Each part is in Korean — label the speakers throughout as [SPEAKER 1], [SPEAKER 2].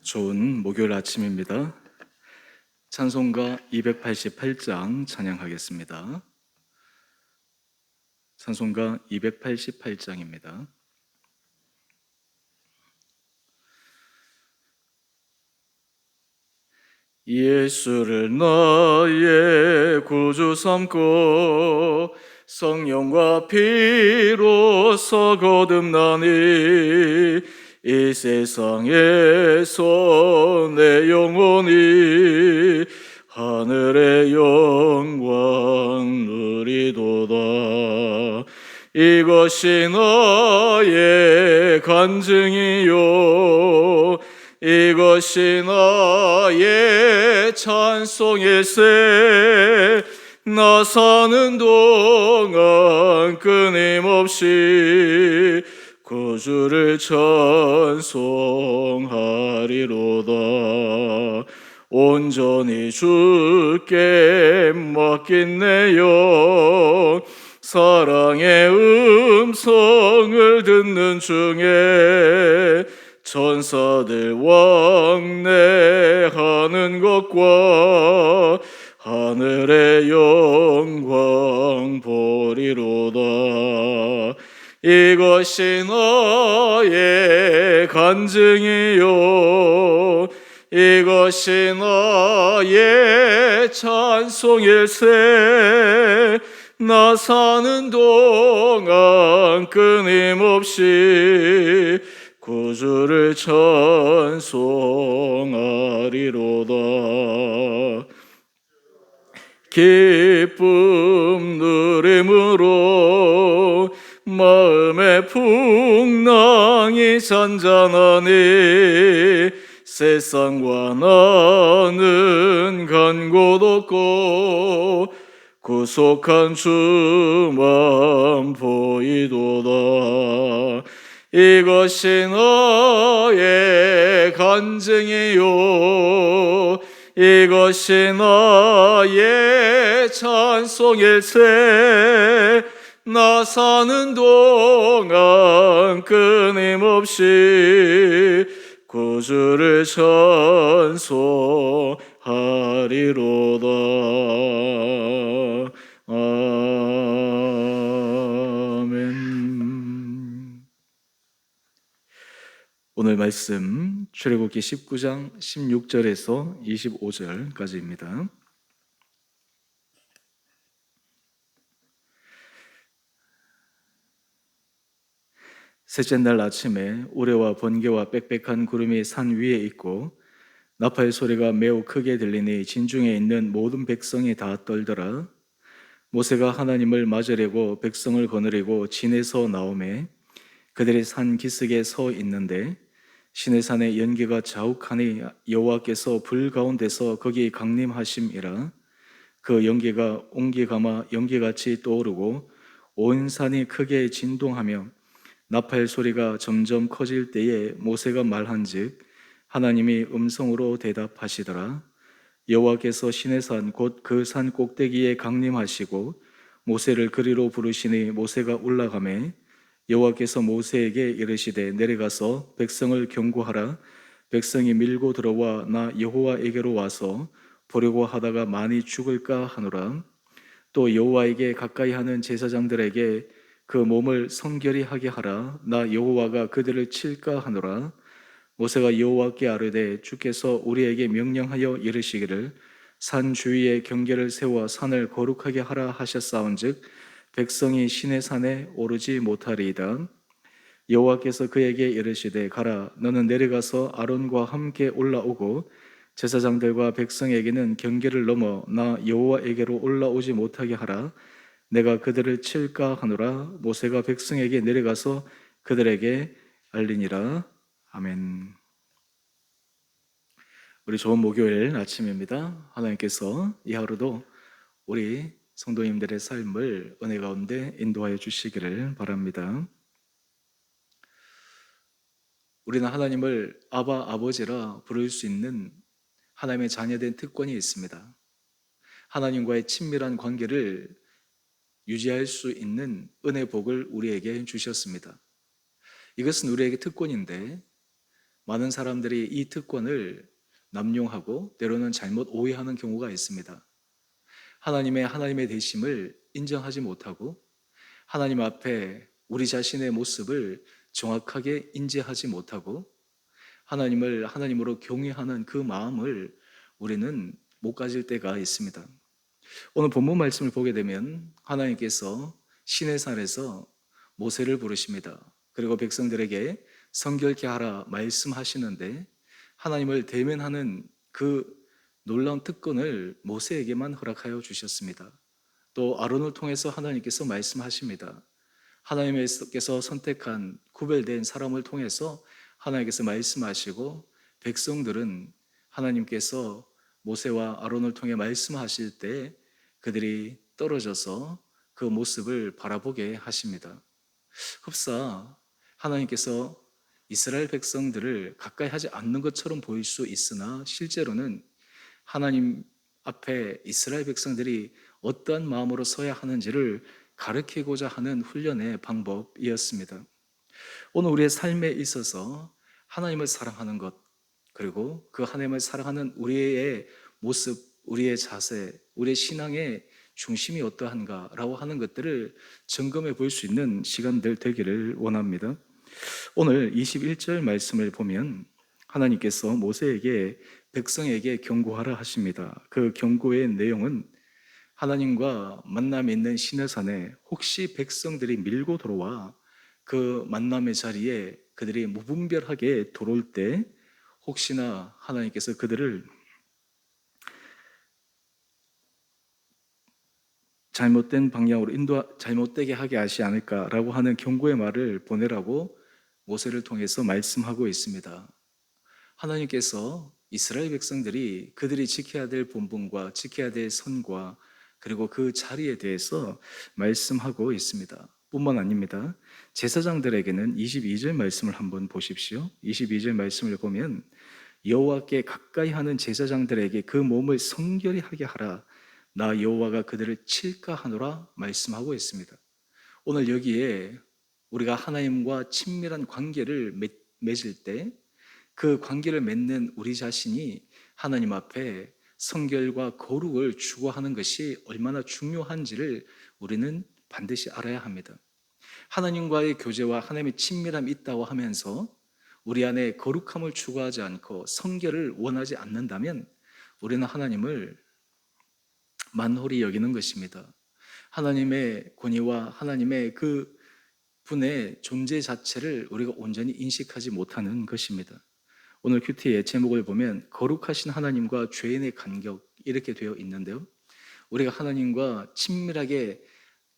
[SPEAKER 1] 좋은 목요일 아침입니다. 찬송가 288장 찬양하겠습니다. 찬송가 288장입니다. 예수를 나의 구주 삼고 성령과 피로서 거듭나니 이 세상에서 내 영혼이 하늘의 영광 누리도다. 이것이 나의 간증이요 이것이 나의 찬송일세. 나 사는 동안 끊임없이 구주를 찬송하리로다. 온전히 주께 맡긴 내 영 사랑의 음성을 듣는 중에 천사들 왕래하는 것과 하늘의 영광 보리로다. 이것이 나의 간증이요 이것이 나의 찬송일세. 나 사는 동안 끊임없이 구주를 찬송하리로다. 기쁨 누림으로 마음의 풍랑이 잔잔하니 세상과 나는 간 곳 없고 구속한 주만 보이도다. 이것이 나의 간증이요 이것이 나의 찬송일세. 나 사는 동안 끊임없이 구주를 찬송하리로다. 아멘. 오늘 말씀 출애굽기 19장 16절에서 25절까지입니다. 셋째 날 아침에 우레와 번개와 빽빽한 구름이 산 위에 있고 나팔 소리가 매우 크게 들리니 진중에 있는 모든 백성이 다 떨더라. 모세가 하나님을 맞으려고 백성을 거느리고 진에서 나오매 그들이 산 기슭에 서 있는데 시내산에 연기가 자욱하니 여호와께서 불 가운데서 거기 강림하심이라. 그 연기가 옹기가마 연기같이 떠오르고 온 산이 크게 진동하며 나팔 소리가 점점 커질 때에 모세가 말한즉 하나님이 음성으로 대답하시더라. 여호와께서 시내산 곧 그 산 꼭대기에 강림하시고 모세를 그리로 부르시니 모세가 올라가매 여호와께서 모세에게 이르시되 내려가서 백성을 경고하라. 백성이 밀고 들어와 나 여호와에게로 와서 보려고 하다가 많이 죽을까 하노라. 또 여호와에게 가까이 하는 제사장들에게 그 몸을 성결히 하게 하라. 나 여호와가 그들을 칠까 하노라. 모세가 여호와께 아뢰되 주께서 우리에게 명령하여 이르시기를 산 주위에 경계를 세워 산을 거룩하게 하라 하셨사온즉 백성이 시내산에 오르지 못하리이다. 여호와께서 그에게 이르시되 가라. 너는 내려가서 아론과 함께 올라오고 제사장들과 백성에게는 경계를 넘어 나 여호와에게로 올라오지 못하게 하라. 내가 그들을 칠까 하노라. 모세가 백성에게 내려가서 그들에게 알리니라. 아멘. 우리 좋은 목요일 아침입니다. 하나님께서 이 하루도 우리 성도님들의 삶을 은혜 가운데 인도하여 주시기를 바랍니다. 우리는 하나님을 아바 아버지라 부를 수 있는 하나님의 자녀된 특권이 있습니다. 하나님과의 친밀한 관계를 유지할 수 있는 은혜 복을 우리에게 주셨습니다. 이것은 우리에게 특권인데 많은 사람들이 이 특권을 남용하고 때로는 잘못 오해하는 경우가 있습니다. 하나님의 되심을 인정하지 못하고 하나님 앞에 우리 자신의 모습을 정확하게 인지하지 못하고 하나님을 하나님으로 경외하는 그 마음을 우리는 못 가질 때가 있습니다. 오늘 본문 말씀을 보게 되면 하나님께서 시내산에서 모세를 부르십니다. 그리고 백성들에게 성결케 하라 말씀하시는데 하나님을 대면하는 그 놀라운 특권을 모세에게만 허락하여 주셨습니다. 또 아론을 통해서 하나님께서 말씀하십니다. 하나님께서 선택한 구별된 사람을 통해서 하나님께서 말씀하시고 백성들은 하나님께서 모세와 아론을 통해 말씀하실 때 그들이 떨어져서 그 모습을 바라보게 하십니다. 흡사 하나님께서 이스라엘 백성들을 가까이 하지 않는 것처럼 보일 수 있으나 실제로는 하나님 앞에 이스라엘 백성들이 어떠한 마음으로 서야 하는지를 가르치고자 하는 훈련의 방법이었습니다. 오늘 우리의 삶에 있어서 하나님을 사랑하는 것, 그리고 그 하나님을 사랑하는 우리의 모습, 우리의 자세, 우리의 신앙의 중심이 어떠한가라고 하는 것들을 점검해 볼 수 있는 시간들 되기를 원합니다. 오늘 21절 말씀을 보면 하나님께서 모세에게 백성에게 경고하라 하십니다. 그 경고의 내용은 하나님과 만남이 있는 시내산에 혹시 백성들이 밀고 들어와 그 만남의 자리에 그들이 무분별하게 들어올 때 혹시나 하나님께서 그들을 잘못된 방향으로 잘못되게 하게 하지 않을까라고 하는 경고의 말을 보내라고 모세를 통해서 말씀하고 있습니다. 하나님께서 이스라엘 백성들이 그들이 지켜야 될 본분과 지켜야 될 선과 그리고 그 자리에 대해서 말씀하고 있습니다. 뿐만 아닙니다. 제사장들에게는 22절 말씀을 한번 보십시오. 22절 말씀을 보면 여호와께 가까이 하는 제사장들에게 그 몸을 성결히 하게 하라. 나 여호와가 그들을 칠까 하노라 말씀하고 있습니다. 오늘 여기에 우리가 하나님과 친밀한 관계를 맺을 때 그 관계를 맺는 우리 자신이 하나님 앞에 성결과 거룩을 추구하는 것이 얼마나 중요한지를 우리는 반드시 알아야 합니다. 하나님과의 교제와 하나님의 친밀함이 있다고 하면서 우리 안에 거룩함을 추구하지 않고 성결을 원하지 않는다면 우리는 하나님을 만홀히 여기는 것입니다. 하나님의 권위와 하나님의 그 분의 존재 자체를 우리가 온전히 인식하지 못하는 것입니다. 오늘 큐티의 제목을 보면 거룩하신 하나님과 죄인의 간격 이렇게 되어 있는데요. 우리가 하나님과 친밀하게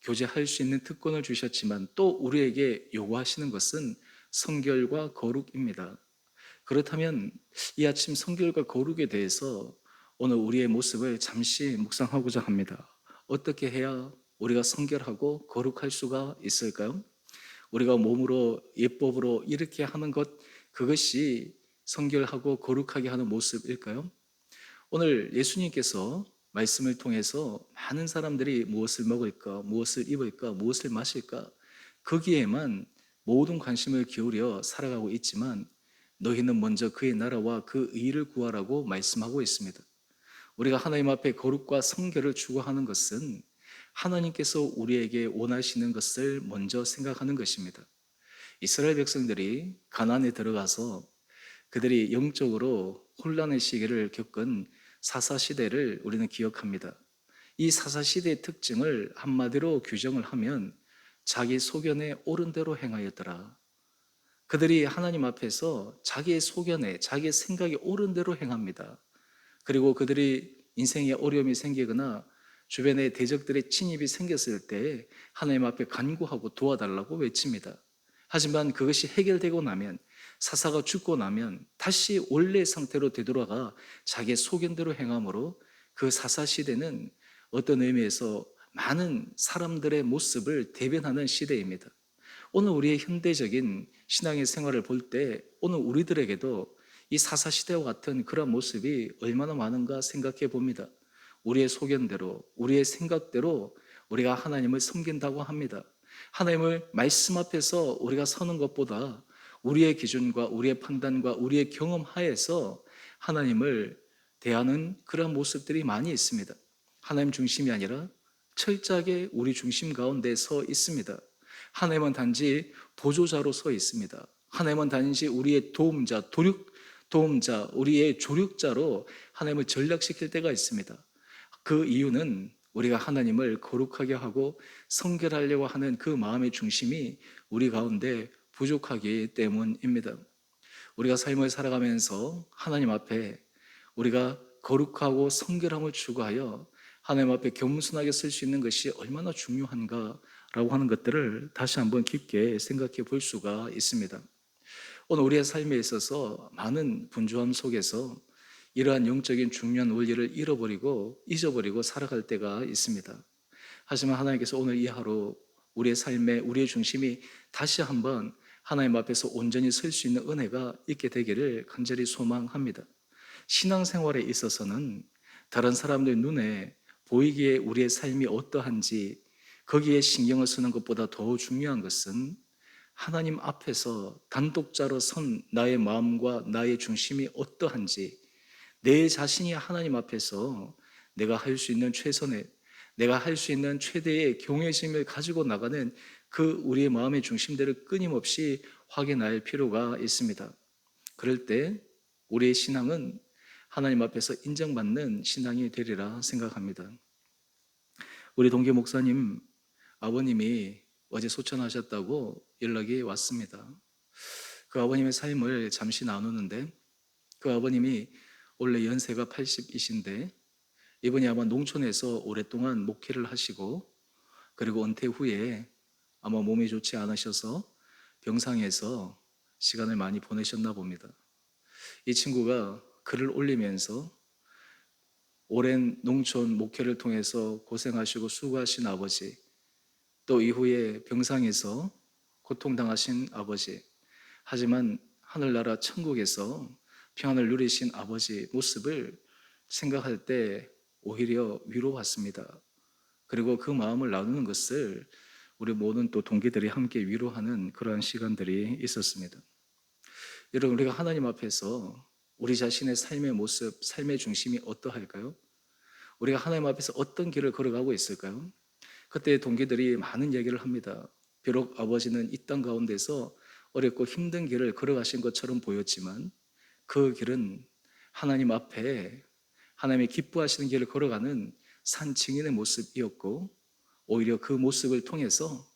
[SPEAKER 1] 교제할 수 있는 특권을 주셨지만 또 우리에게 요구하시는 것은 성결과 거룩입니다. 그렇다면 이 아침 성결과 거룩에 대해서 오늘 우리의 모습을 잠시 묵상하고자 합니다. 어떻게 해야 우리가 성결하고 거룩할 수가 있을까요? 우리가 몸으로 예법으로 이렇게 하는 것 그것이 성결하고 거룩하게 하는 모습일까요? 오늘 예수님께서 말씀을 통해서 많은 사람들이 무엇을 먹을까, 무엇을 입을까, 무엇을 마실까 거기에만 모든 관심을 기울여 살아가고 있지만 너희는 먼저 그의 나라와 그 의를 구하라고 말씀하고 있습니다. 우리가 하나님 앞에 거룩과 성결을 추구하는 것은 하나님께서 우리에게 원하시는 것을 먼저 생각하는 것입니다. 이스라엘 백성들이 가나안에 들어가서 그들이 영적으로 혼란의 시기를 겪은 사사시대를 우리는 기억합니다. 이 사사시대의 특징을 한마디로 규정을 하면 자기 소견에 옳은 대로 행하였더라. 그들이 하나님 앞에서 자기의 소견에 자기의 생각에 옳은 대로 행합니다. 그리고 그들이 인생에 어려움이 생기거나 주변에 대적들의 침입이 생겼을 때 하나님 앞에 간구하고 도와달라고 외칩니다. 하지만 그것이 해결되고 나면 사사가 죽고 나면 다시 원래 상태로 되돌아가 자기의 소견대로 행함으로 그 사사 시대는 어떤 의미에서 많은 사람들의 모습을 대변하는 시대입니다. 오늘 우리의 현대적인 신앙의 생활을 볼 때 오늘 우리들에게도 이 사사 시대와 같은 그런 모습이 얼마나 많은가 생각해 봅니다. 우리의 소견대로 우리의 생각대로 우리가 하나님을 섬긴다고 합니다. 하나님을 말씀 앞에서 우리가 서는 것보다 우리의 기준과 우리의 판단과 우리의 경험 하에서 하나님을 대하는 그런 모습들이 많이 있습니다. 하나님 중심이 아니라 철저하게 우리 중심 가운데 서 있습니다. 하나님은 단지 보조자로 서 있습니다. 하나님은 단지 우리의 도움자, 우리의 조력자로 하나님을 전락시킬 때가 있습니다. 그 이유는 우리가 하나님을 거룩하게 하고 성결하려고 하는 그 마음의 중심이 우리 가운데 부족하기 때문입니다. 우리가 삶을 살아가면서 하나님 앞에 우리가 거룩하고 성결함을 추구하여 하나님 앞에 겸손하게 설 수 있는 것이 얼마나 중요한가라고 하는 것들을 다시 한번 깊게 생각해 볼 수가 있습니다. 오늘 우리의 삶에 있어서 많은 분주함 속에서 이러한 영적인 중요한 원리를 잃어버리고 잊어버리고 살아갈 때가 있습니다. 하지만 하나님께서 오늘 이 하루 우리의 삶에 우리의 중심이 다시 한번 하나님 앞에서 온전히 설 수 있는 은혜가 있게 되기를 간절히 소망합니다. 신앙생활에 있어서는 다른 사람들 눈에 보이기에 우리의 삶이 어떠한지 거기에 신경을 쓰는 것보다 더 중요한 것은 하나님 앞에서 단독자로 선 나의 마음과 나의 중심이 어떠한지, 내 자신이 하나님 앞에서 내가 할 수 있는 최선의, 내가 할 수 있는 최대의 경외심을 가지고 나가는 그 우리의 마음의 중심들을 끊임없이 확인할 필요가 있습니다. 그럴 때 우리의 신앙은 하나님 앞에서 인정받는 신앙이 되리라 생각합니다. 우리 동기 목사님 아버님이 어제 소천하셨다고 연락이 왔습니다. 그 아버님의 삶을 잠시 나누는데, 그 아버님이 원래 연세가 80이신데 이분이 아마 농촌에서 오랫동안 목회를 하시고 그리고 은퇴 후에 아마 몸이 좋지 않으셔서 병상에서 시간을 많이 보내셨나 봅니다. 이 친구가 글을 올리면서 오랜 농촌 목회를 통해서 고생하시고 수고하신 아버지, 또 이후에 병상에서 고통당하신 아버지, 하지만 하늘나라 천국에서 평안을 누리신 아버지 모습을 생각할 때 오히려 위로받습니다. 그리고 그 마음을 나누는 것을 우리 모든 또 동기들이 함께 위로하는 그러한 시간들이 있었습니다. 여러분, 우리가 하나님 앞에서 우리 자신의 삶의 모습, 삶의 중심이 어떠할까요? 우리가 하나님 앞에서 어떤 길을 걸어가고 있을까요? 그때 동기들이 많은 얘기를 합니다. 비록 아버지는 이 땅 가운데서 어렵고 힘든 길을 걸어가신 것처럼 보였지만 그 길은 하나님 앞에 하나님의 기뻐하시는 길을 걸어가는 산 증인의 모습이었고, 오히려 그 모습을 통해서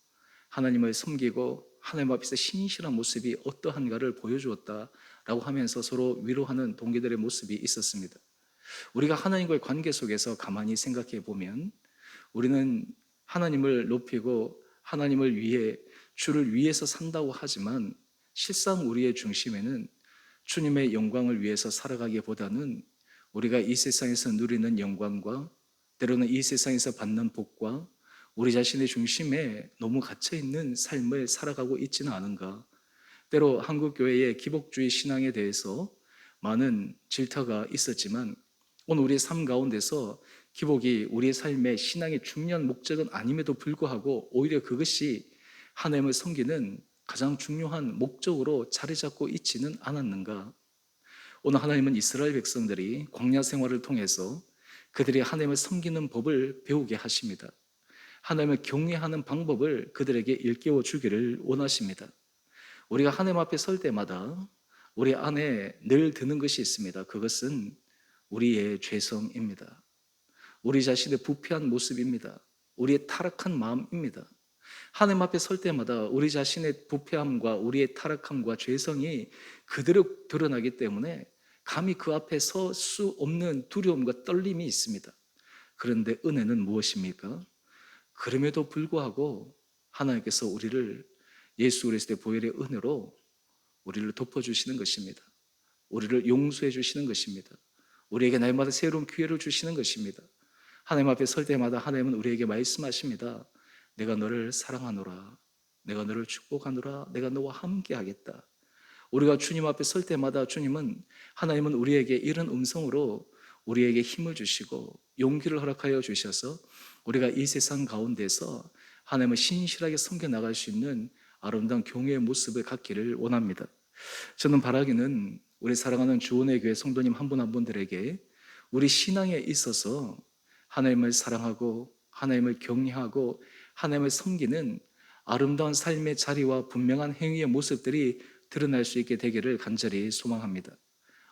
[SPEAKER 1] 하나님을 섬기고 하나님 앞에서 신실한 모습이 어떠한가를 보여주었다라고 하면서 서로 위로하는 동기들의 모습이 있었습니다. 우리가 하나님과의 관계 속에서 가만히 생각해 보면 우리는 하나님을 높이고 하나님을 위해, 주를 위해서 산다고 하지만 실상 우리의 중심에는 주님의 영광을 위해서 살아가기보다는 우리가 이 세상에서 누리는 영광과 때로는 이 세상에서 받는 복과 우리 자신의 중심에 너무 갇혀있는 삶을 살아가고 있지는 않은가. 때로 한국교회의 기복주의 신앙에 대해서 많은 질타가 있었지만 오늘 우리의 삶 가운데서 기복이 우리의 삶의 신앙의 중요한 목적은 아님에도 불구하고 오히려 그것이 하나님을 섬기는 가장 중요한 목적으로 자리 잡고 있지는 않았는가. 오늘 하나님은 이스라엘 백성들이 광야 생활을 통해서 그들이 하나님을 섬기는 법을 배우게 하십니다. 하나님을 경외하는 방법을 그들에게 일깨워 주기를 원하십니다. 우리가 하나님 앞에 설 때마다 우리 안에 늘 드는 것이 있습니다. 그것은 우리의 죄성입니다. 우리 자신의 부패한 모습입니다. 우리의 타락한 마음입니다. 하나님 앞에 설 때마다 우리 자신의 부패함과 우리의 타락함과 죄성이 그대로 드러나기 때문에 감히 그 앞에 설 수 없는 두려움과 떨림이 있습니다. 그런데 은혜는 무엇입니까? 그럼에도 불구하고 하나님께서 우리를 예수 그리스도의 보혈의 은혜로 우리를 덮어주시는 것입니다. 우리를 용서해 주시는 것입니다. 우리에게 날마다 새로운 기회를 주시는 것입니다. 하나님 앞에 설 때마다 하나님은 우리에게 말씀하십니다. 내가 너를 사랑하노라. 내가 너를 축복하노라. 내가 너와 함께 하겠다. 우리가 주님 앞에 설 때마다 하나님은 우리에게 이런 음성으로 우리에게 힘을 주시고 용기를 허락하여 주셔서 우리가 이 세상 가운데서 하나님을 신실하게 섬겨 나갈 수 있는 아름다운 경외의 모습을 갖기를 원합니다. 저는 바라기는 우리 사랑하는 주원의 교회 성도님 한 분 한 분들에게 우리 신앙에 있어서 하나님을 사랑하고 하나님을 경외하고 하나님을 섬기는 아름다운 삶의 자리와 분명한 행위의 모습들이 드러날 수 있게 되기를 간절히 소망합니다.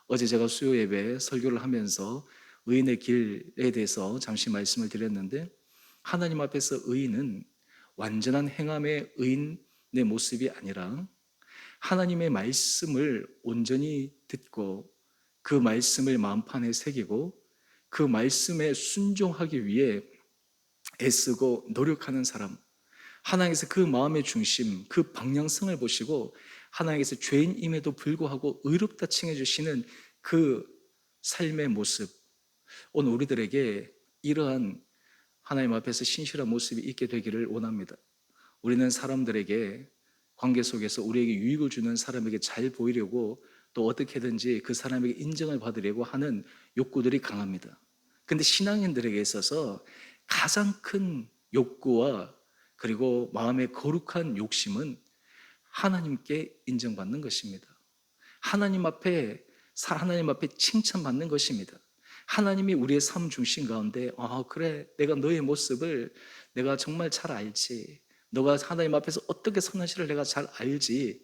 [SPEAKER 1] 어제 제가 수요 예배 설교를 하면서 의인의 길에 대해서 잠시 말씀을 드렸는데, 하나님 앞에서 의인은 완전한 행함의 의인의 모습이 아니라 하나님의 말씀을 온전히 듣고 그 말씀을 마음판에 새기고 그 말씀에 순종하기 위해 애쓰고 노력하는 사람, 하나님께서 그 마음의 중심, 그 방향성을 보시고 하나님께서 죄인임에도 불구하고 의롭다 칭해 주시는 그 삶의 모습, 오늘 우리들에게 이러한 하나님 앞에서 신실한 모습이 있게 되기를 원합니다. 우리는 사람들에게 관계 속에서 우리에게 유익을 주는 사람에게 잘 보이려고 또 어떻게든지 그 사람에게 인정을 받으려고 하는 욕구들이 강합니다. 근데 신앙인들에게 있어서 가장 큰 욕구와 그리고 마음의 거룩한 욕심은 하나님께 인정받는 것입니다. 하나님 앞에 칭찬받는 것입니다. 하나님이 우리의 삶 중심 가운데 그래, 내가 너의 모습을 내가 정말 잘 알지, 너가 하나님 앞에서 어떻게 선하시를 내가 잘 알지.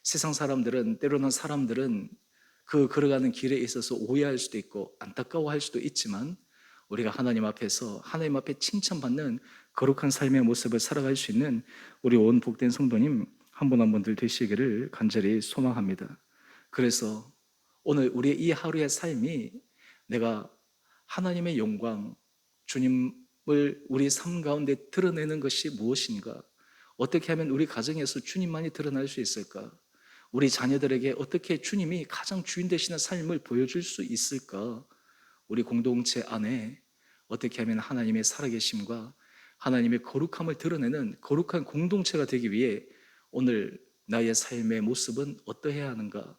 [SPEAKER 1] 세상 사람들은, 때로는 사람들은 그 걸어가는 길에 있어서 오해할 수도 있고 안타까워할 수도 있지만, 우리가 하나님 앞에서 하나님 앞에 칭찬받는 거룩한 삶의 모습을 살아갈 수 있는 우리 온 복된 성도님 한 분 한 분들 되시기를 간절히 소망합니다. 그래서 오늘 우리의 이 하루의 삶이 내가 하나님의 영광, 주님을 우리 삶 가운데 드러내는 것이 무엇인가? 어떻게 하면 우리 가정에서 주님만이 드러날 수 있을까? 우리 자녀들에게 어떻게 주님이 가장 주인 되시는 삶을 보여줄 수 있을까? 우리 공동체 안에 어떻게 하면 하나님의 살아계심과 하나님의 거룩함을 드러내는 거룩한 공동체가 되기 위해 오늘 나의 삶의 모습은 어떠해야 하는가?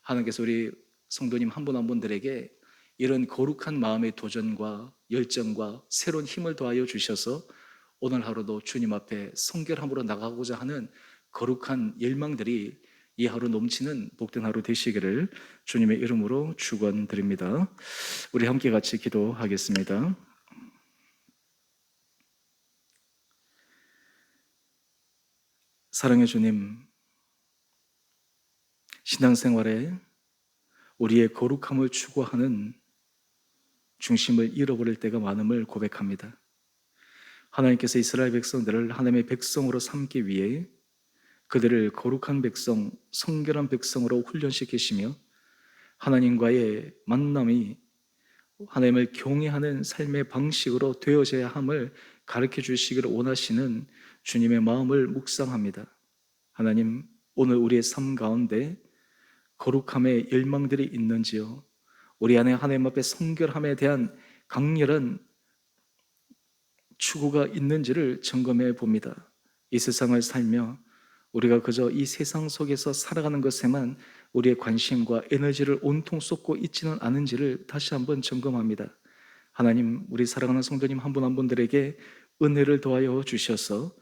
[SPEAKER 1] 하나님께서 우리 성도님 한 분 한 분들에게 이런 거룩한 마음의 도전과 열정과 새로운 힘을 더하여 주셔서 오늘 하루도 주님 앞에 성결함으로 나가고자 하는 거룩한 열망들이 이 하루 넘치는 복된 하루 되시기를 주님의 이름으로 축원드립니다. 우리 함께 같이 기도하겠습니다. 사랑의 주님, 신앙생활에 우리의 거룩함을 추구하는 중심을 잃어버릴 때가 많음을 고백합니다. 하나님께서 이스라엘 백성들을 하나님의 백성으로 삼기 위해 그들을 거룩한 백성, 성결한 백성으로 훈련시키시며 하나님과의 만남이 하나님을 경외하는 삶의 방식으로 되어져야 함을 가르쳐 주시기를 원하시는 주님의 마음을 묵상합니다. 하나님, 오늘 우리의 삶 가운데 거룩함의 열망들이 있는지요? 우리 안에 하나님 앞에 성결함에 대한 강렬한 추구가 있는지를 점검해 봅니다. 이 세상을 살며 우리가 그저 이 세상 속에서 살아가는 것에만 우리의 관심과 에너지를 온통 쏟고 있지는 않은지를 다시 한번 점검합니다. 하나님, 우리 사랑하는 성도님 한 분 한 분들에게 은혜를 더하여 주셔서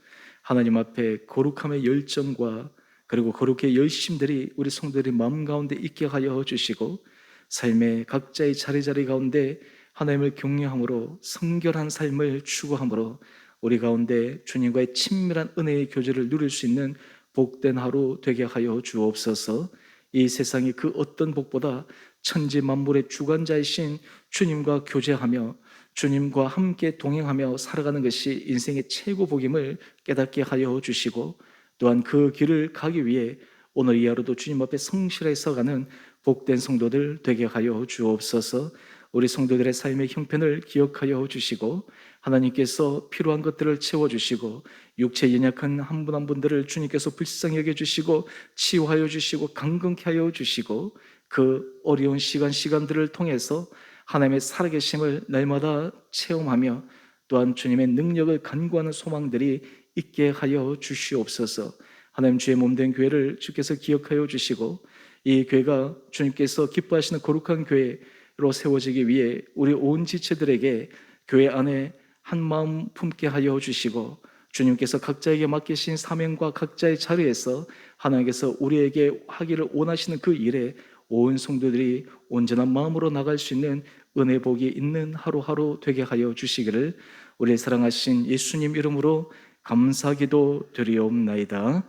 [SPEAKER 1] 하나님 앞에 거룩함의 열정과 그리고 거룩의 열심들이 우리 성도들의 마음 가운데 있게 하여 주시고 삶의 각자의 자리 가운데 하나님을 경외함으로 성결한 삶을 추구함으로 우리 가운데 주님과의 친밀한 은혜의 교제를 누릴 수 있는 복된 하루 되게 하여 주옵소서. 이 세상이 그 어떤 복보다 천지 만물의 주관자이신 주님과 교제하며 주님과 함께 동행하며 살아가는 것이 인생의 최고 복임을 깨닫게 하여 주시고, 또한 그 길을 가기 위해 오늘 이 하루도 주님 앞에 성실히 서가는 복된 성도들 되게 하여 주옵소서. 우리 성도들의 삶의 형편을 기억하여 주시고 하나님께서 필요한 것들을 채워주시고 육체 연약한 한 분 한 분들을 주님께서 불쌍히 여겨주시고 치유하여 주시고 강건케 하여 주시고 그 어려운 시간들을 통해서 하나님의 살아계심을 날마다 체험하며 또한 주님의 능력을 간구하는 소망들이 있게 하여 주시옵소서. 하나님, 주의 몸된 교회를 주께서 기억하여 주시고 이 교회가 주님께서 기뻐하시는 거룩한 교회로 세워지기 위해 우리 온 지체들에게 교회 안에 한 마음 품게 하여 주시고 주님께서 각자에게 맡기신 사명과 각자의 자리에서 하나님께서 우리에게 하기를 원하시는 그 일에 온 성도들이 온전한 마음으로 나갈 수 있는 은혜 복이 있는 하루하루 되게 하여 주시기를 우리 사랑하신 예수님 이름으로 감사기도 드리옵나이다.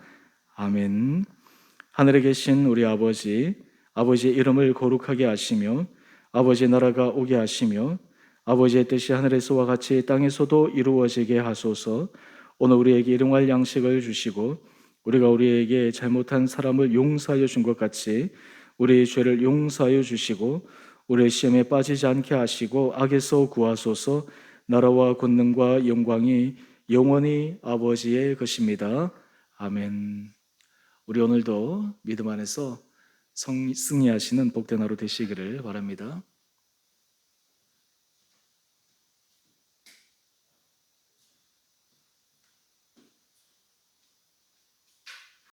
[SPEAKER 1] 아멘. 하늘에 계신 우리 아버지, 아버지의 이름을 거룩하게 하시며 아버지의 나라가 오게 하시며 아버지의 뜻이 하늘에서와 같이 땅에서도 이루어지게 하소서. 오늘 우리에게 일용할 양식을 주시고 우리가 우리에게 잘못한 사람을 용서하여 준 것 같이 우리의 죄를 용서하여 주시고 우리의 시험에 빠지지 않게 하시고 악에서 구하소서. 나라와 권능과 영광이 영원히 아버지의 것입니다. 아멘. 우리 오늘도 믿음 안에서 승리하시는 복된 하루 되시기를 바랍니다.